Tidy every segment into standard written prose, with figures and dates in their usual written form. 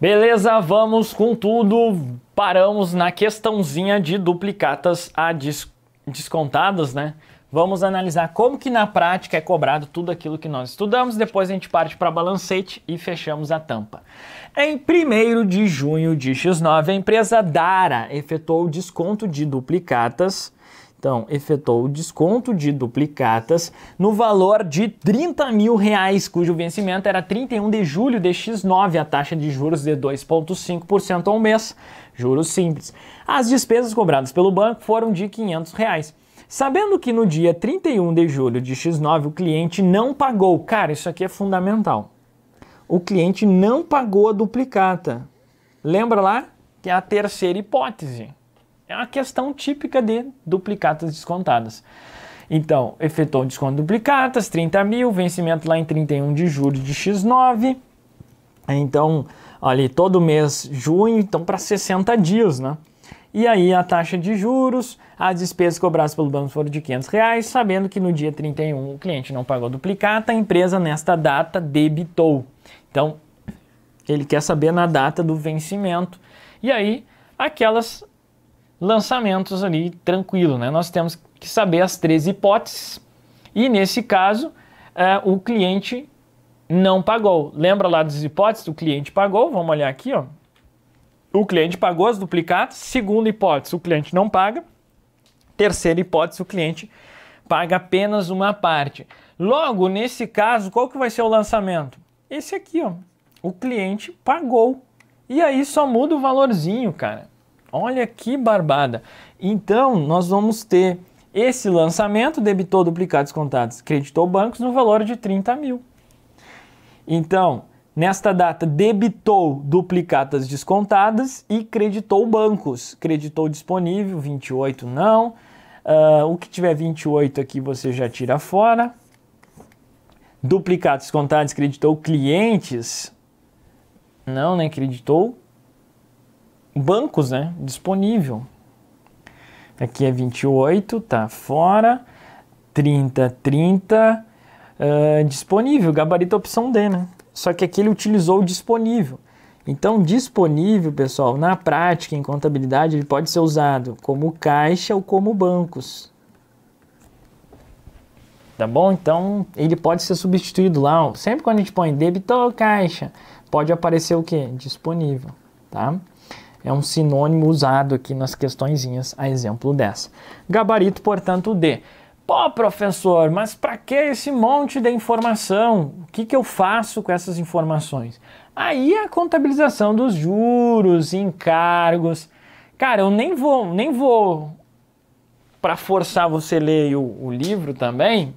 Beleza, vamos com tudo. Paramos na questãozinha de duplicatas descontadas, né? Vamos analisar como que na prática é cobrado tudo aquilo que nós estudamos. Depois a gente parte para balancete e fechamos a tampa. Em 1º de junho de X9, a empresa Dara efetuou o desconto de duplicatas. Então, efetuou o desconto de duplicatas no valor de R$30 mil, cujo vencimento era 31 de julho de X9, a taxa de juros de 2,5% ao mês, juros simples. As despesas cobradas pelo banco foram de R$500. Sabendo que no dia 31 de julho de X9 o cliente não pagou, cara, isso aqui é fundamental. O cliente não pagou a duplicata. Lembra lá que é a terceira hipótese. É uma questão típica de duplicatas descontadas. Então, efetuou desconto de duplicatas, 30 mil, vencimento lá em 31 de julho de X9. Então, ali todo mês, junho, então para 60 dias, né? E aí a taxa de juros, as despesas cobradas pelo banco foram de R$500, sabendo que no dia 31 o cliente não pagou duplicata, a empresa nesta data debitou. Então, ele quer saber na data do vencimento. E aí, aquelas lançamentos ali tranquilo, né? Nós temos que saber as 3 hipóteses e nesse caso o cliente não pagou. Lembra lá das hipóteses? O cliente pagou, vamos olhar aqui, ó. O cliente pagou as duplicatas. Segunda hipótese, o cliente não paga. Terceira hipótese, o cliente paga apenas uma parte. Logo, nesse caso, qual que vai ser o lançamento? Esse aqui, ó. O cliente pagou. E aí só muda o valorzinho, cara. Olha que barbada. Então, nós vamos ter esse lançamento, debitou duplicados contados, creditou bancos no valor de 30 mil. Então, nesta data, debitou duplicatas descontadas e creditou bancos. Creditou disponível, 28 não. O que tiver 28 aqui você já tira fora. Duplicados descontados, creditou clientes. Não, né? Creditou bancos, né? Disponível. Aqui é 28, tá fora. 30, disponível, gabarito opção D, né? Só que aqui ele utilizou o disponível. Então, disponível, pessoal, na prática, em contabilidade, ele pode ser usado como caixa ou como bancos. Tá bom? Então, ele pode ser substituído lá. Ó. Sempre quando a gente põe debitou caixa, pode aparecer o quê? Disponível, tá? É um sinônimo usado aqui nas questõezinhas, a exemplo dessa. Gabarito, portanto, D. Pô, professor, mas para que esse monte de informação? O que eu faço com essas informações? Aí a contabilização dos juros, encargos. Cara, eu nem vou para forçar você a ler o livro também.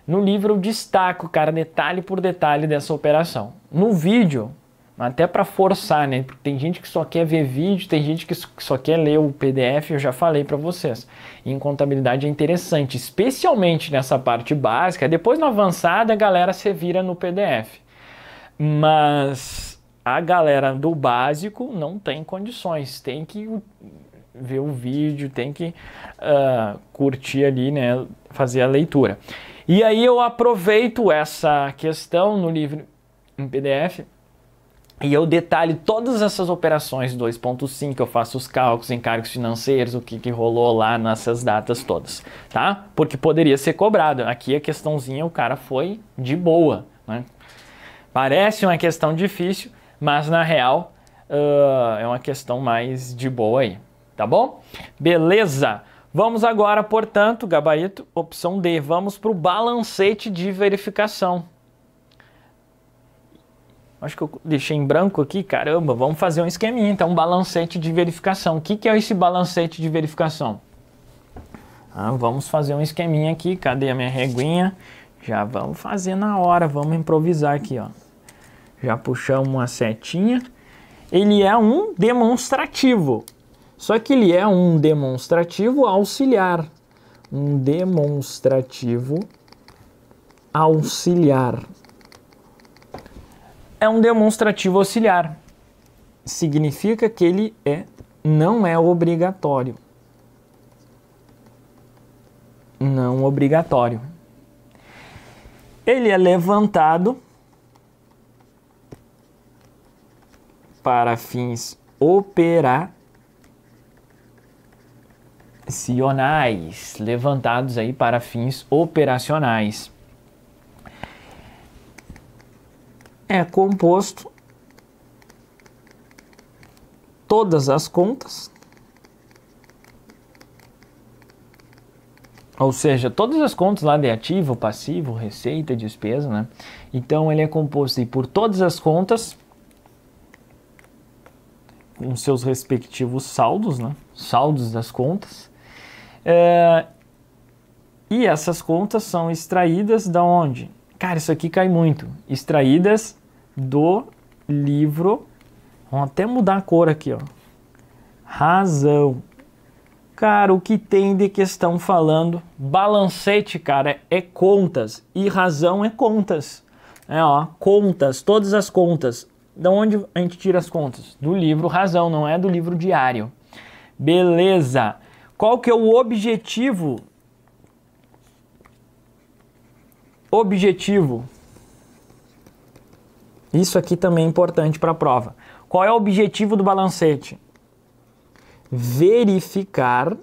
No livro eu destaco, cara, detalhe por detalhe dessa operação. No vídeo, até para forçar, né? Porque tem gente que só quer ver vídeo, tem gente que só quer ler o PDF, eu já falei para vocês. E em contabilidade é interessante, especialmente nessa parte básica. Depois, no avançado, a galera se vira no PDF. Mas a galera do básico não tem condições, tem que ver o vídeo, tem que curtir ali, né? Fazer a leitura. E aí eu aproveito essa questão no livro em PDF e eu detalho todas essas operações 2.5, eu faço os cálculos, encargos financeiros, o que rolou lá nessas datas todas, tá? Porque poderia ser cobrado. Aqui a questãozinha o cara foi de boa, né? Parece uma questão difícil, mas na real é uma questão mais de boa aí, tá bom? Beleza! Vamos agora, portanto, gabarito, opção D, vamos para o balancete de verificação. Acho que eu deixei em branco aqui, caramba, vamos fazer um esqueminha, então, um balancete de verificação. O que é esse balancete de verificação? Vamos fazer um esqueminha aqui, cadê a minha reguinha? Já vamos fazer na hora, vamos improvisar aqui, ó. Já puxamos uma setinha. Ele é um demonstrativo, só que ele é um demonstrativo auxiliar. Um demonstrativo auxiliar. É um demonstrativo auxiliar. Significa que ele não é obrigatório. Não obrigatório. Ele é levantado para fins operacionais, levantados aí para fins operacionais. É composto todas as contas, ou seja, todas as contas lá de ativo, passivo, receita, despesa, né? Então ele é composto aí por todas as contas com seus respectivos saldos, né? Saldos das contas. E essas contas são extraídas da onde? Cara, isso aqui cai muito. Extraídas do livro. Vamos até mudar a cor aqui, ó. Razão. Cara, o que tem de questão falando? Balancete, cara, é contas. E razão é contas. Ó, contas, todas as contas. Da onde a gente tira as contas? Do livro Razão, não é do livro diário. Beleza. Qual que é o objetivo? Objetivo. Isso aqui também é importante para a prova. Qual é o objetivo do balancete? Verificar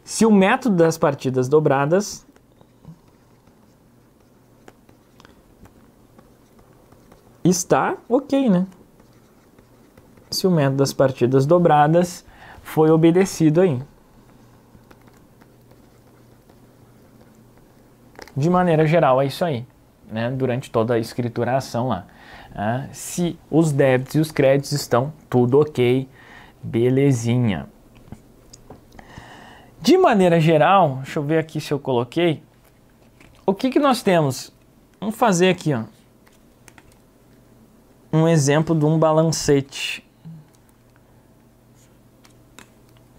se o método das partidas dobradas está ok, né? Se o método das partidas dobradas foi obedecido aí. De maneira geral, é isso aí, né? Durante toda a escrituração lá. Se os débitos e os créditos estão tudo ok, belezinha. De maneira geral, deixa eu ver aqui se eu coloquei. O que nós temos? Vamos fazer aqui, ó, um exemplo de um balancete.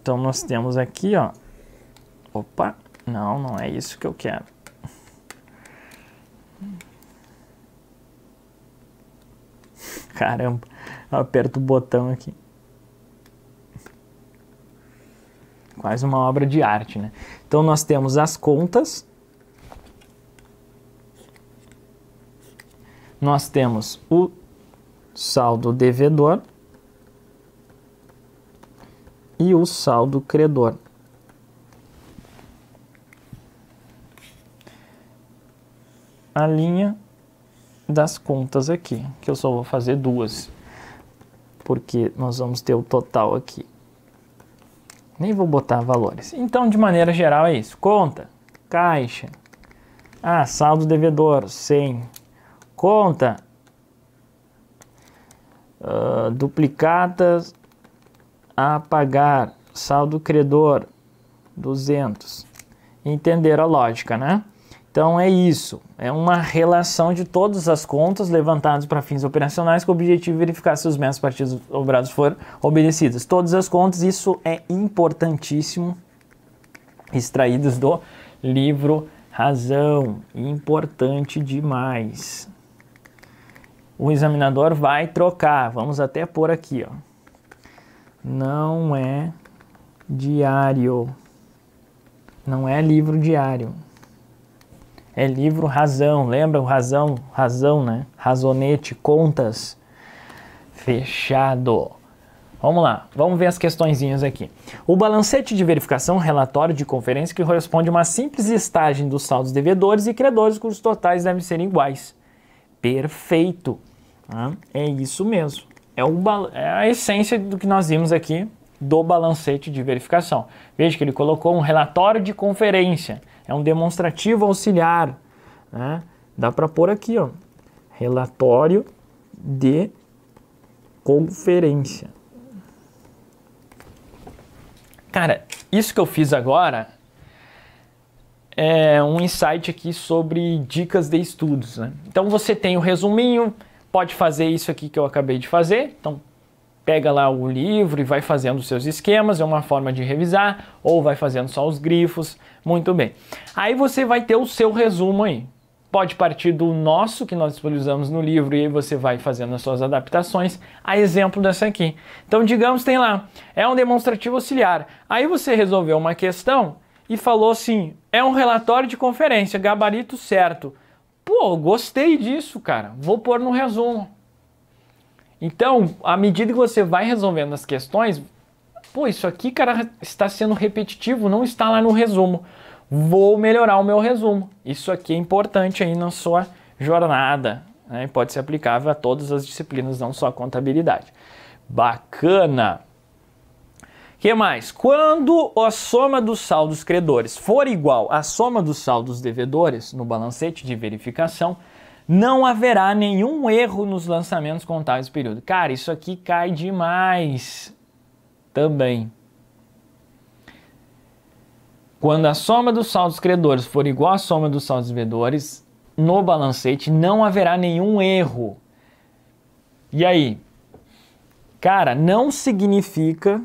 Então nós temos aqui, ó. Opa, não é isso que eu quero. Caramba, eu aperto o botão aqui. Quase uma obra de arte, né? Então nós temos as contas. Nós temos o saldo devedor e o saldo credor. A linha das contas aqui, que eu só vou fazer duas, porque nós vamos ter o total aqui. Nem vou botar valores. Então, de maneira geral, é isso. Conta, caixa. Saldo devedor, 100. Conta, duplicatas a pagar. Saldo credor, 200. Entenderam a lógica, né? Então é isso, é uma relação de todas as contas levantadas para fins operacionais com o objetivo de verificar se os métodos partidos dobrados foram obedecidos. Todas as contas, isso é importantíssimo, extraídas do livro Razão, importante demais. O examinador vai trocar, vamos até pôr aqui, ó. Não é diário, não é livro diário. É livro Razão, lembra o Razão, né? Razonete, contas, fechado. Vamos lá, vamos ver as questõezinhas aqui. O balancete de verificação, relatório de conferência que corresponde a uma simples listagem dos saldos devedores e credores cujos totais devem ser iguais. Perfeito. É isso mesmo. É a essência do que nós vimos aqui do balancete de verificação. Veja que ele colocou um relatório de conferência. É um demonstrativo auxiliar, né? Dá para pôr aqui, ó, relatório de conferência. Cara, isso que eu fiz agora é um insight aqui sobre dicas de estudos, né? Então você tem o resuminho, pode fazer isso aqui que eu acabei de fazer. Então pega lá o livro e vai fazendo os seus esquemas, é uma forma de revisar, ou vai fazendo só os grifos, muito bem. Aí você vai ter o seu resumo aí. Pode partir do nosso, que nós disponibilizamos no livro, e aí você vai fazendo as suas adaptações, a exemplo dessa aqui. Então, digamos, tem lá, é um demonstrativo auxiliar. Aí você resolveu uma questão e falou assim, é um relatório de conferência, gabarito certo. Pô, gostei disso, cara, vou pôr no resumo. Então, à medida que você vai resolvendo as questões, pô, isso aqui, cara, está sendo repetitivo, não está lá no resumo. Vou melhorar o meu resumo. Isso aqui é importante aí na sua jornada, né? Pode ser aplicável a todas as disciplinas, não só a contabilidade. Bacana! O que mais? Quando a soma dos saldos credores for igual à soma dos saldos devedores no balancete de verificação, não haverá nenhum erro nos lançamentos contábeis do período. Cara, isso aqui cai demais também. Quando a soma dos saldos credores for igual à soma dos saldos devedores, no balancete não haverá nenhum erro. E aí? Cara, não significa...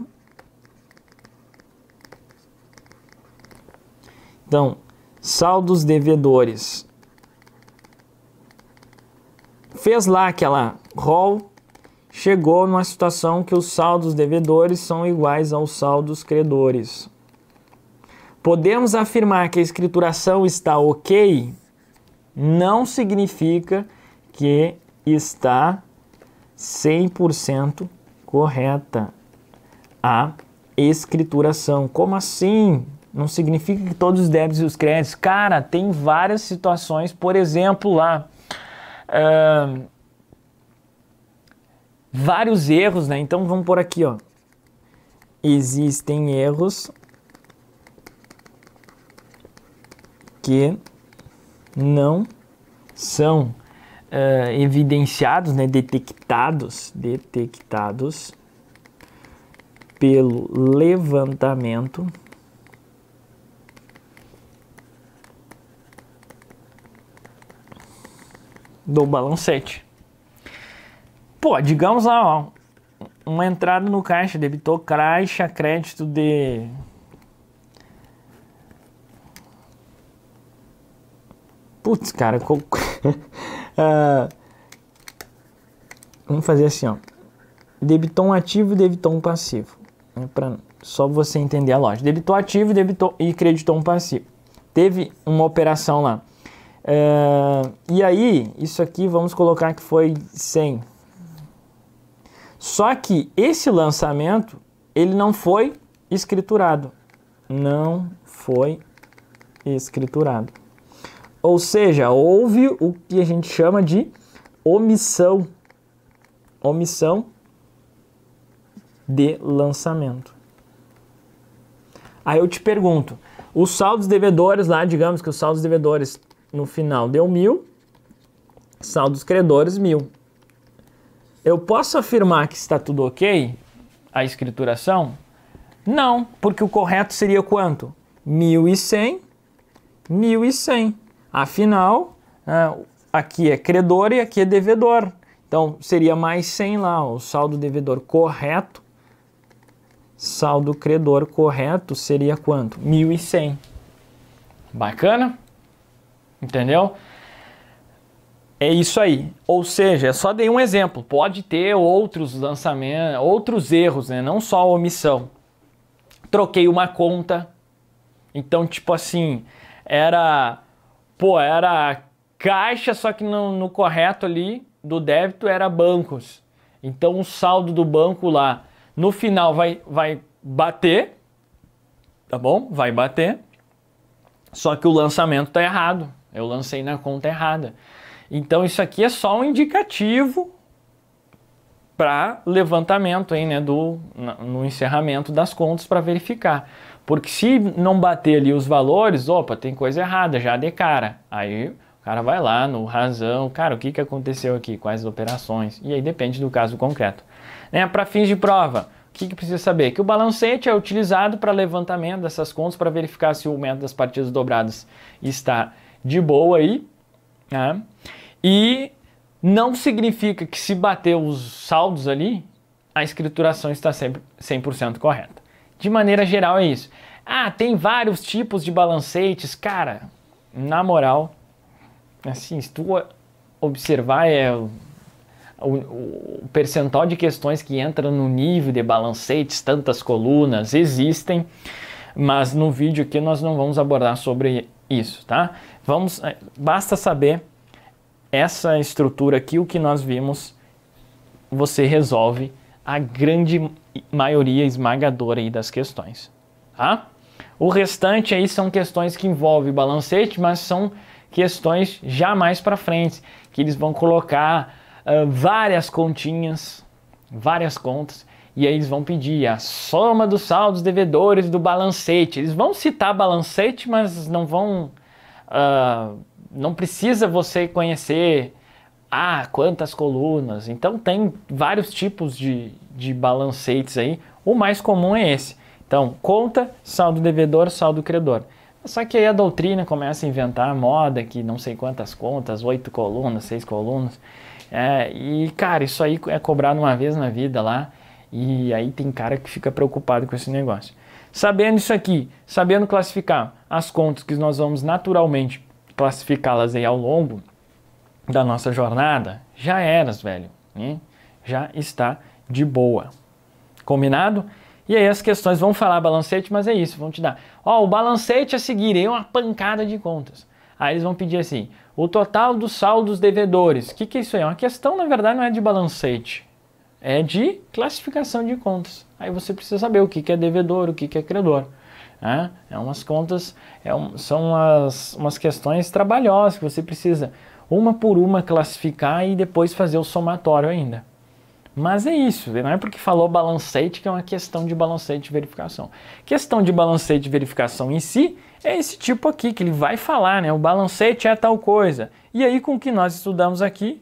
Então, saldos devedores. Fez lá aquela roll, chegou numa situação que os saldos devedores são iguais aos saldos credores. Podemos afirmar que a escrituração está ok? Não significa que está 100% correta a escrituração. Como assim? Não significa que todos os débitos e os créditos... Cara, tem várias situações, por exemplo, lá... vários erros, né? Então vamos por aqui, ó. Existem erros que não são evidenciados, né? Detectados pelo levantamento do balancete. Pô, digamos lá, ó, uma entrada no caixa, debitou caixa, crédito de... Putz, cara, vamos fazer assim, ó. Debitou um ativo e debitou um passivo. Né, só você entender a lógica. Debitou ativo e creditou um passivo. Teve uma operação lá. E aí, isso aqui vamos colocar que foi 100. Só que esse lançamento, ele não foi escriturado. Não foi escriturado. Ou seja, houve o que a gente chama de omissão. Omissão de lançamento. Aí eu te pergunto, os saldos devedores lá, digamos que os saldos devedores no final deu 1.000, saldos credores 1.000. Eu posso afirmar que está tudo ok, a escrituração? Não, porque o correto seria quanto? 1.100, 1.100. Afinal, aqui é credor e aqui é devedor. Então, seria mais 100 lá, o saldo devedor correto. Saldo credor correto seria quanto? 1.100. Bacana? Entendeu? É isso aí. Ou seja, eu só dei um exemplo. Pode ter outros lançamentos, outros erros, né? Não só a omissão. Troquei uma conta. Então, tipo assim, era caixa, só que no correto ali do débito era bancos. Então, o saldo do banco lá, no final vai bater, tá bom? Vai bater. Só que o lançamento tá errado. Eu lancei na conta errada. Então, isso aqui é só um indicativo para levantamento aí, né, no encerramento das contas para verificar. Porque se não bater ali os valores, opa, tem coisa errada, já de cara. Aí o cara vai lá no razão, cara, o que aconteceu aqui, quais as operações, e aí depende do caso concreto. Né, para fins de prova, o que precisa saber? Que o balancete é utilizado para levantamento dessas contas para verificar se o método das partidas dobradas está de boa aí, né? E não significa que se bater os saldos ali, a escrituração está sempre 100% correta. De maneira geral é isso. Ah, tem vários tipos de balancetes. Cara, na moral, assim, se tu observar o percentual de questões que entram no nível de balancetes, tantas colunas, existem, mas no vídeo aqui nós não vamos abordar sobre isso, tá? Basta saber essa estrutura aqui, o que nós vimos você resolve a grande maioria esmagadora aí das questões, tá? O restante aí são questões que envolvem balancete, mas são questões já mais para frente, que eles vão colocar várias continhas, várias contas, e aí eles vão pedir a soma dos saldos devedores do balancete. Eles vão citar balancete, mas não vão... não precisa você conhecer quantas colunas. Então tem vários tipos de balancetes aí. O mais comum é esse. Então, conta, saldo devedor, saldo credor. Só que aí a doutrina começa a inventar moda que não sei quantas contas, 8 colunas, 6 colunas. E, cara, isso aí é cobrado uma vez na vida lá. E aí tem cara que fica preocupado com esse negócio. Sabendo isso aqui, sabendo classificar as contas que nós vamos naturalmente classificá-las aí ao longo da nossa jornada, já eras, velho. Né? Já está de boa. Combinado? E aí as questões vão falar balancete, mas é isso, vão te dar. O balancete a seguir é uma pancada de contas. Aí eles vão pedir assim, o total dos saldos devedores. O que é isso aí? Uma questão, na verdade, não é de balancete. É de classificação de contas. Aí você precisa saber o que é devedor, o que é credor. É umas contas, são umas questões trabalhosas que você precisa, uma por uma, classificar e depois fazer o somatório ainda. Mas é isso, não é porque falou balancete que é uma questão de balancete de verificação. Questão de balancete de verificação em si é esse tipo aqui, que ele vai falar, né? O balancete é tal coisa. E aí com o que nós estudamos aqui,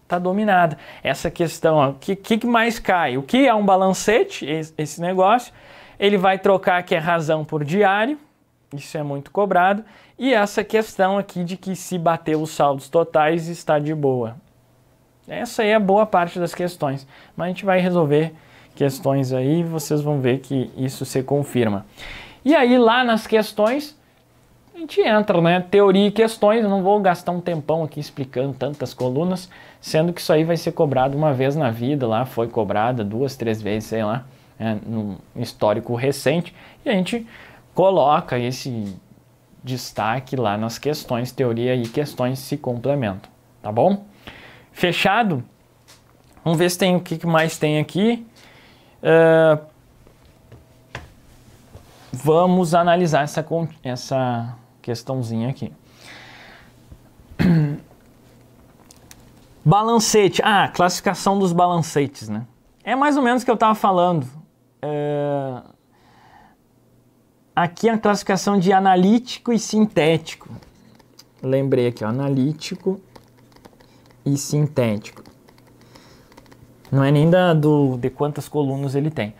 está dominada. Essa questão, o que mais cai? O que é um balancete, esse negócio? Ele vai trocar aqui a razão por diário, isso é muito cobrado. E essa questão aqui de que se bater os saldos totais está de boa. Essa aí é a boa parte das questões, mas a gente vai resolver questões aí e vocês vão ver que isso se confirma. E aí lá nas questões, a gente entra, né? Teoria e questões, eu não vou gastar um tempão aqui explicando tantas colunas, sendo que isso aí vai ser cobrado uma vez na vida, lá foi cobrada 2, 3 vezes, sei lá, no histórico recente, e a gente coloca esse destaque lá nas questões, teoria e questões se complementam, tá bom? Fechado? Vamos ver se tem o que mais tem aqui. Vamos analisar essa questãozinha aqui. Balancete. Classificação dos balancetes, né? É mais ou menos o que eu estava falando. Aqui é a classificação de analítico e sintético. Lembrei aqui, ó, analítico e sintético. Não é nem de quantas colunas ele tem.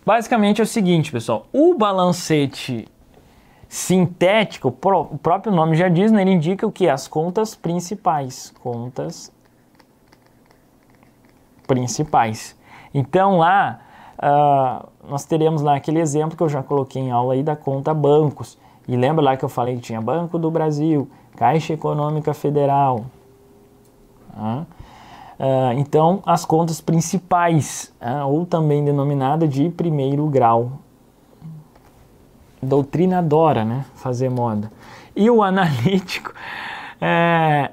Basicamente é o seguinte, pessoal. O balancete sintético, o próprio nome já diz, né? Ele indica o que? As contas principais. Contas principais. Então lá, nós teremos lá aquele exemplo que eu já coloquei em aula aí da conta bancos. E lembra lá que eu falei que tinha Banco do Brasil, Caixa Econômica Federal. Então, as contas principais, ou também denominada de primeiro grau. Doutrina adora, né, fazer moda. E o analítico,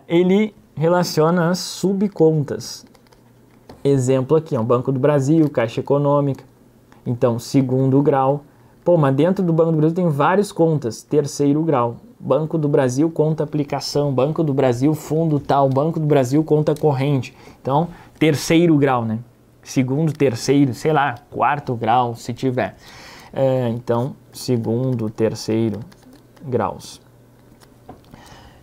ele relaciona as subcontas. Exemplo aqui, Banco do Brasil, Caixa Econômica. Então, segundo grau. Mas dentro do Banco do Brasil tem várias contas, terceiro grau. Banco do Brasil, conta aplicação. Banco do Brasil, fundo tal. Banco do Brasil, conta corrente. Então, terceiro grau, né? Segundo, terceiro, sei lá, quarto grau, se tiver. Então, segundo, terceiro graus.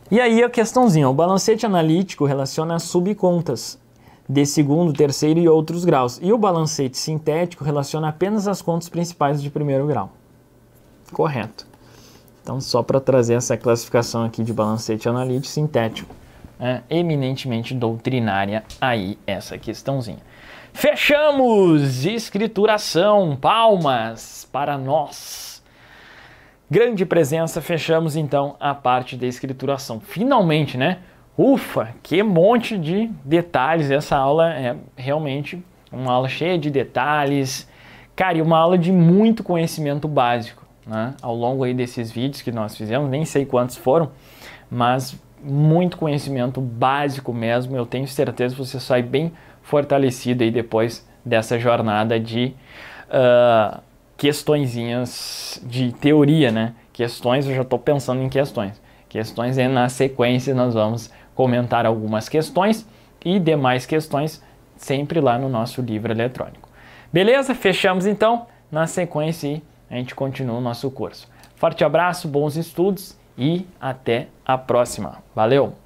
E aí a questãozinha, o balancete analítico relaciona as subcontas de segundo, terceiro e outros graus. E o balancete sintético relaciona apenas as contas principais de primeiro grau. Correto. Então, só para trazer essa classificação aqui de balancete analítico sintético, eminentemente doutrinária, aí essa questãozinha. Fechamos! Escrituração, palmas para nós. Grande presença, fechamos então a parte da escrituração. Finalmente, né? Ufa, que monte de detalhes. Essa aula é realmente uma aula cheia de detalhes. Cara, e uma aula de muito conhecimento básico, né? Ao longo aí desses vídeos que nós fizemos, nem sei quantos foram, mas muito conhecimento básico mesmo. Eu tenho certeza que você sai bem fortalecido aí depois dessa jornada de questõezinhas de teoria, né? Questões, eu já estou pensando em questões. Questões na sequência nós vamos comentar algumas questões e demais questões sempre lá no nosso livro eletrônico. Beleza? Fechamos então. Na sequência a gente continua o nosso curso. Forte abraço, bons estudos e até a próxima. Valeu!